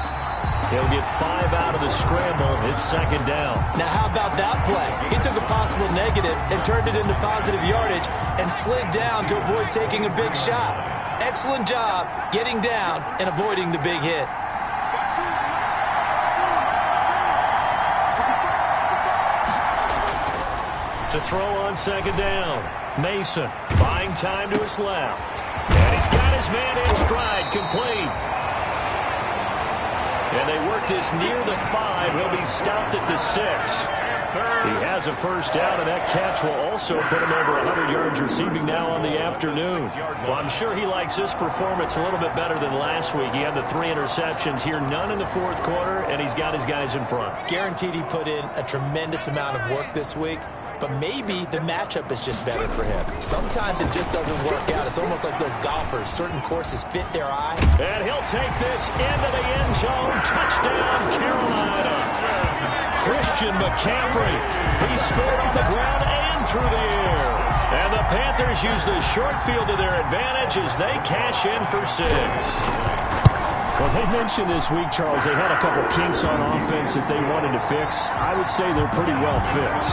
He'll get 5 out of the scramble. It's 2nd down. Now, how about that play? He took a possible negative and turned it into positive yardage and slid down to avoid taking a big shot. Excellent job getting down and avoiding the big hit. To throw on 2nd down. Mason buying time to his left. And he's got his man in stride, complete. And they work this near the 5. He'll be stopped at the 6. He has a first down, and that catch will also put him over 100 yards receiving now on the afternoon. Well, I'm sure he likes this performance a little bit better than last week. He had the 3 interceptions here, none in the 4th quarter, and he's got his guys in front. Guaranteed he put in a tremendous amount of work this week. But maybe the matchup is just better for him. Sometimes it just doesn't work out. It's almost like those golfers. Certain courses fit their eye. And he'll take this into the end zone. Touchdown, Carolina. Christian McCaffrey. He scored on the ground and through the air. And the Panthers use the short field to their advantage as they cash in for 6. Well, they mentioned this week, Charles, they had a couple kinks on offense that they wanted to fix. I would say they're pretty well fixed.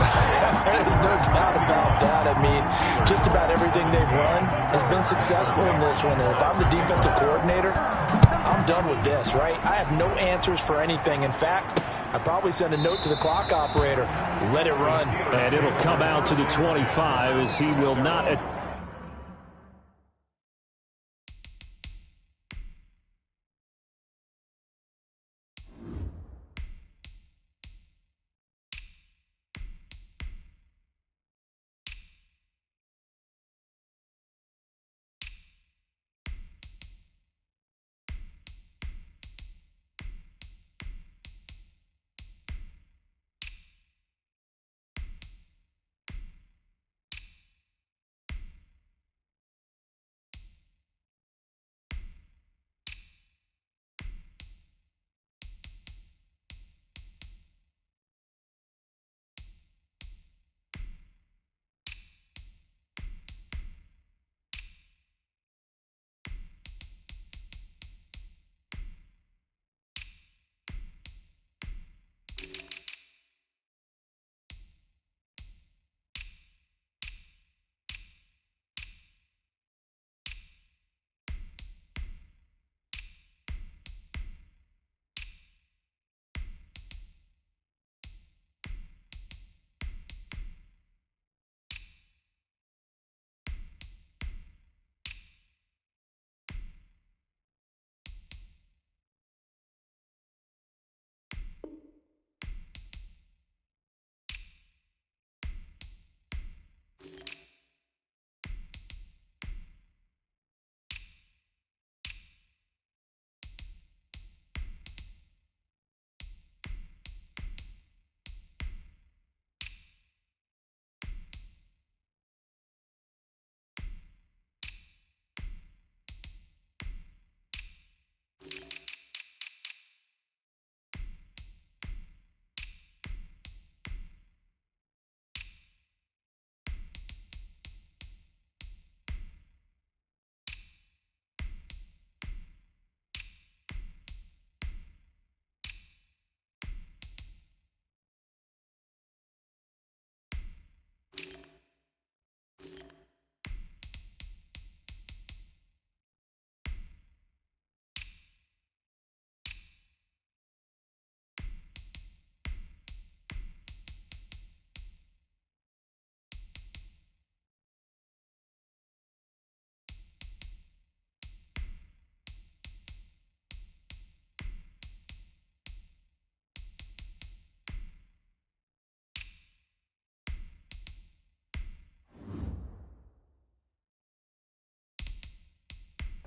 There's no doubt about that. I mean, just about everything they've run has been successful in this one. And if I'm the defensive coordinator, I'm done with this, right? I have no answers for anything. In fact, I'd probably send a note to the clock operator. Let it run. And it'll come out to the 25 as he will not...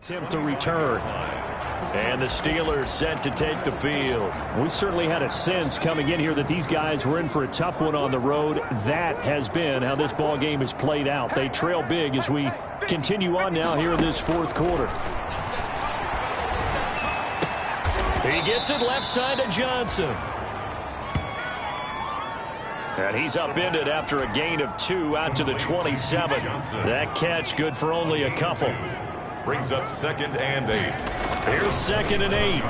Attempt to return. And the Steelers set to take the field. We certainly had a sense coming in here that these guys were in for a tough one on the road. That has been how this ball game has played out. They trail big as we continue on now here in this fourth quarter. He gets it left side to Johnson. And he's upended after a gain of 2 out to the 27. That catch good for only a couple. Brings up 2nd and 8. Here's 2nd and 8.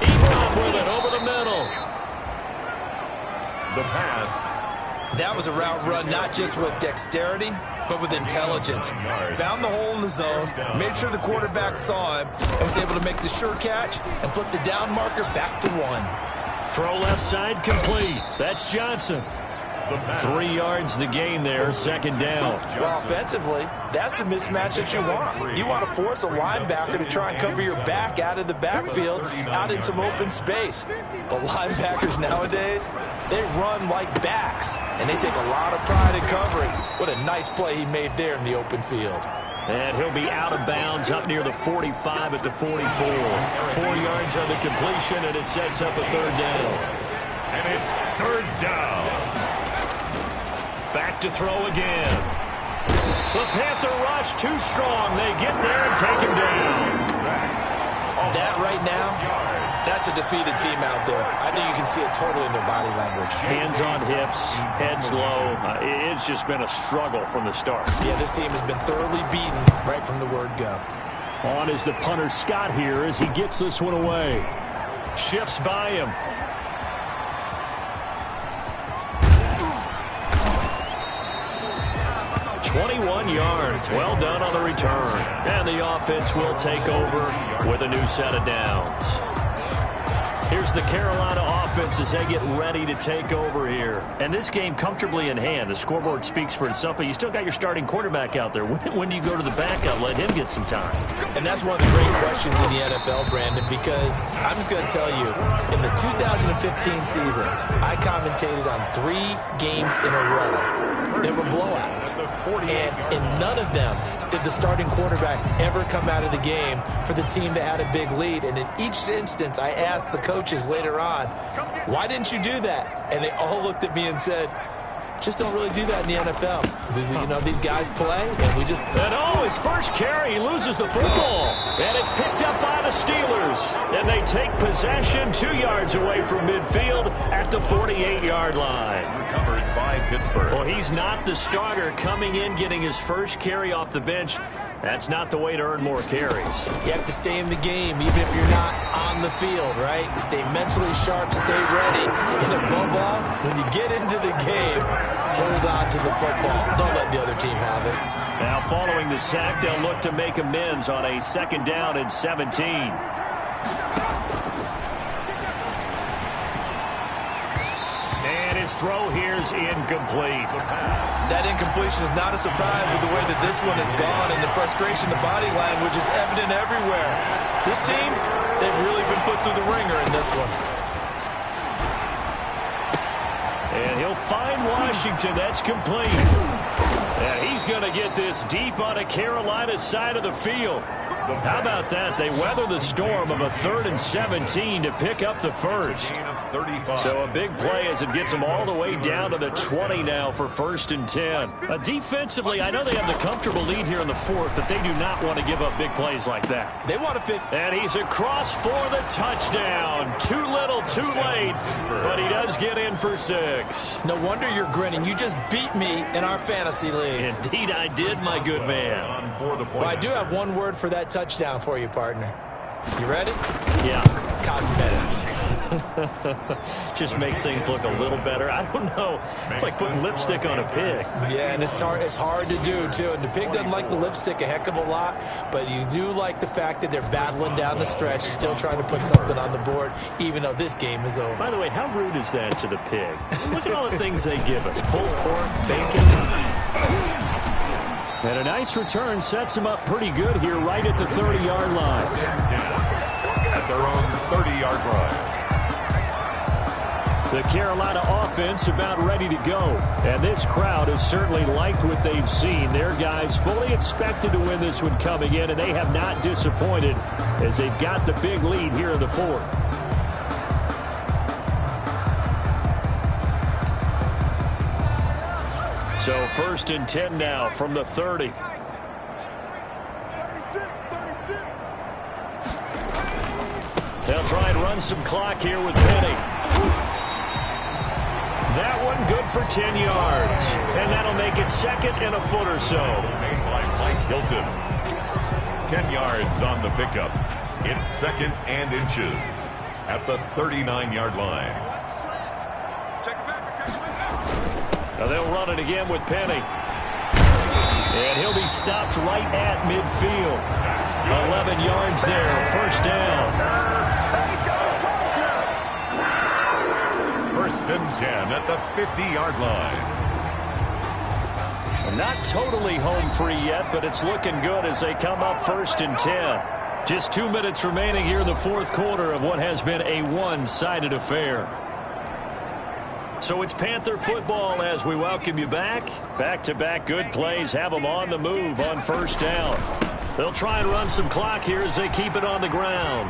Ebron with it over the middle. The pass. That was a route run not just with dexterity, but with intelligence. Found the hole in the zone, made sure the quarterback saw him, and was able to make the sure catch and flip the down marker back to 1. Throw left side complete. That's Johnson. 3 yards the gain there, 2nd down. Well, offensively, that's the mismatch that you want. You want to force a linebacker to try and cover your back out of the backfield, out in some open space. But linebackers nowadays, they run like backs, and they take a lot of pride in covering. What a nice play he made there in the open field. And he'll be out of bounds up near the 45 at the 44. 4 yards on the completion, and it sets up a 3rd down. And it's 3rd down. Back to throw again. The Panther rush too strong. They get there and take him down. That right now, that's a defeated team out there. I think you can see it totally in their body language. Hands on hips, heads low. It's just been a struggle from the start. Yeah, this team has been thoroughly beaten right from the word go. On is the punter Scott here as he gets this one away. Shifts by him. $21 yards. Well done on the return. And the offense will take over with a new set of downs. Here's the Carolina offense as they get ready to take over here. And this game comfortably in hand. The scoreboard speaks for itself, but you still got your starting quarterback out there. When do you go to the backup, let him get some time? And that's one of the great questions in the NFL, Brandon, because I'm just going to tell you, in the 2015 season, I commentated on 3 games in a row. There were blowouts, and in none of them did the starting quarterback ever come out of the game for the team that had a big lead. And in each instance, I asked the coaches later on, why didn't you do that? And they all looked at me and said, just don't really do that in the NFL. You know, these guys play, and we just... And oh, his first carry, he loses the football. And it's picked up by the Steelers. And they take possession 2 yards away from midfield at the 48-yard line. Recovered by Pittsburgh. Well, he's not the starter coming in, getting his first carry off the bench. That's not the way to earn more carries. You have to stay in the game, even if you're not on the field, right? Stay mentally sharp, stay ready. And above all, when you get into the game, hold on to the football. Don't let the other team have it. Now, following the sack, they'll look to make amends on a 2nd down and 17. And his throw here's incomplete. That incompletion is not a surprise with the way that this one has gone, and the frustration, the body language is evident everywhere. This team, they've really been put through the ringer in this one. And he'll find Washington. That's complete. And he's going to get this deep on a Carolina side of the field. How about that? They weather the storm of a 3rd and 17 to pick up the first. So a big play as it gets them all the way down to the 20 now for 1st and 10. Defensively, I know they have the comfortable lead here in the 4th, but they do not want to give up big plays like that. They want to fit. And he's across for the touchdown. Too little, too late, but he does get in for 6. No wonder you're grinning. You just beat me in our fantasy league. Indeed I did, my good man. Well, I do have one word for that touchdown for you, partner. You ready? Yeah. Cosmetics. Just makes things look a little better. I don't know. It's like putting lipstick on a pig. Yeah, and it's hard to do, too. And the pig doesn't like the lipstick a heck of a lot, but you do like the fact that they're battling down the stretch, still trying to put something on the board, even though this game is over. By the way, how rude is that to the pig? Look at all the things they give us. Pulled pork, bacon. And a nice return sets him up pretty good here right at the 30-yard line. At their own 30-yard line. The Carolina offense about ready to go. And this crowd has certainly liked what they've seen. Their guys fully expected to win this one coming in, and they have not disappointed as they've got the big lead here in the fourth. So 1st and 10 now from the 30. They'll try and run some clock here with Penny. That one good for 10 yards. And that'll make it 2nd and a foot or so. Made by Mike Hilton. 10 yards on the pickup. It's 2nd and inches at the 39-yard line. Now they'll run it again with Penny. And he'll be stopped right at midfield. 11 yards there, 1st down. 1st and 10 at the 50-yard line. Not totally home free yet, but it's looking good as they come up 1st and 10. Just 2 minutes remaining here in the fourth quarter of what has been a one-sided affair. So it's Panther football as we welcome you back. Back-to-back good plays have them on the move on 1st down. They'll try and run some clock here as they keep it on the ground.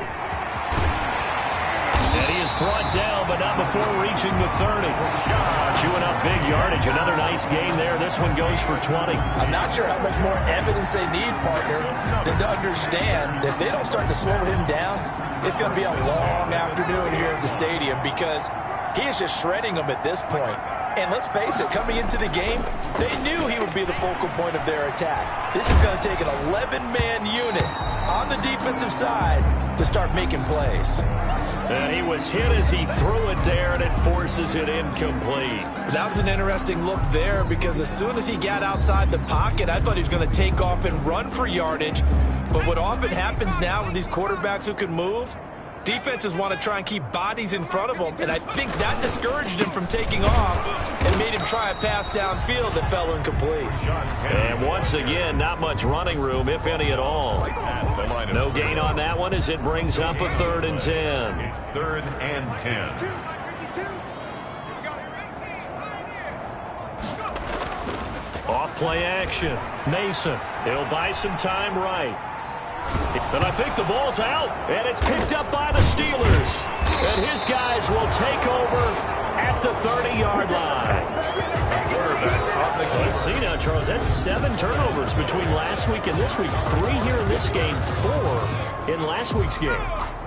And he is brought down, but not before reaching the 30. Chewing up big yardage. Another nice gain there. This one goes for 20. I'm not sure how much more evidence they need, partner, than to understand that if they don't start to slow him down, it's going to be a long afternoon here at the stadium because he is just shredding them at this point. And let's face it, coming into the game, they knew he would be the focal point of their attack. This is going to take an 11-man unit on the defensive side to start making plays. And he was hit as he threw it there, and it forces it incomplete. That was an interesting look there because as soon as he got outside the pocket, I thought he was going to take off and run for yardage. But what often happens now with these quarterbacks who can move, defenses want to try and keep bodies in front of them, and I think that discouraged him from taking off and made him try a pass downfield that fell incomplete. And once again, not much running room, if any at all. No gain on that one as it brings up a 3rd and 10. It's 3rd and 10. Off play action. Mason. He'll buy some time right. And I think the ball's out, and it's picked up by the Steelers. And his guys will take over at the 30-yard line. Let's see now, Charles. That's 7 turnovers between last week and this week. 3 here in this game, 4 in last week's game.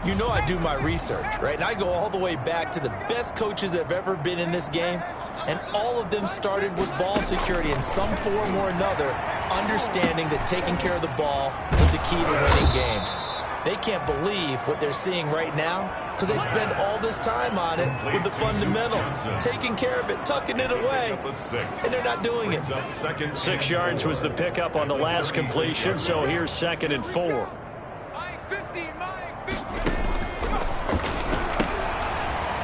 You know I do my research, right? And I go all the way back to the best coaches that have ever been in this game. And all of them started with ball security in some form or another, understanding that taking care of the ball is the key to winning games. They can't believe what they're seeing right now because they spend all this time on it with the fundamentals, taking care of it, tucking it away, and they're not doing it. 6 yards was the pickup on the last completion, so here's 2nd and 4.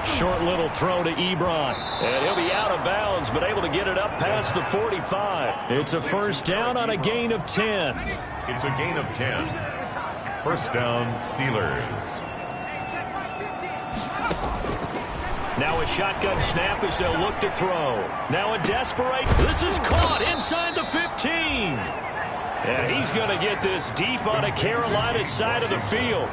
Short little throw to Ebron. And he'll be out of bounds, but able to get it up past the 45. It's a 1st down on a gain of 10. It's a gain of 10. 1st down, Steelers. Now a shotgun snap as they'll look to throw. Now a desperate. This is caught inside the 15. And he's going to get this deep on a Carolina side of the field.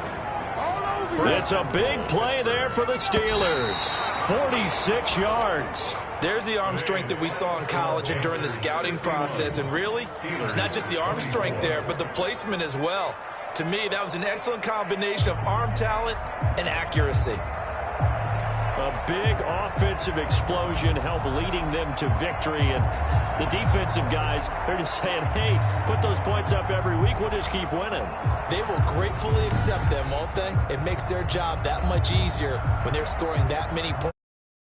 It's a big play there for the Steelers. 46 yards. There's the arm strength that we saw in college and during the scouting process. And really, it's not just the arm strength there, but the placement as well. To me, that was an excellent combination of arm talent and accuracy. A big offensive explosion helped leading them to victory. And the defensive guys, they're just saying, hey, put those points up every week. We'll just keep winning. They will gratefully accept them, won't they? It makes their job that much easier when they're scoring that many points.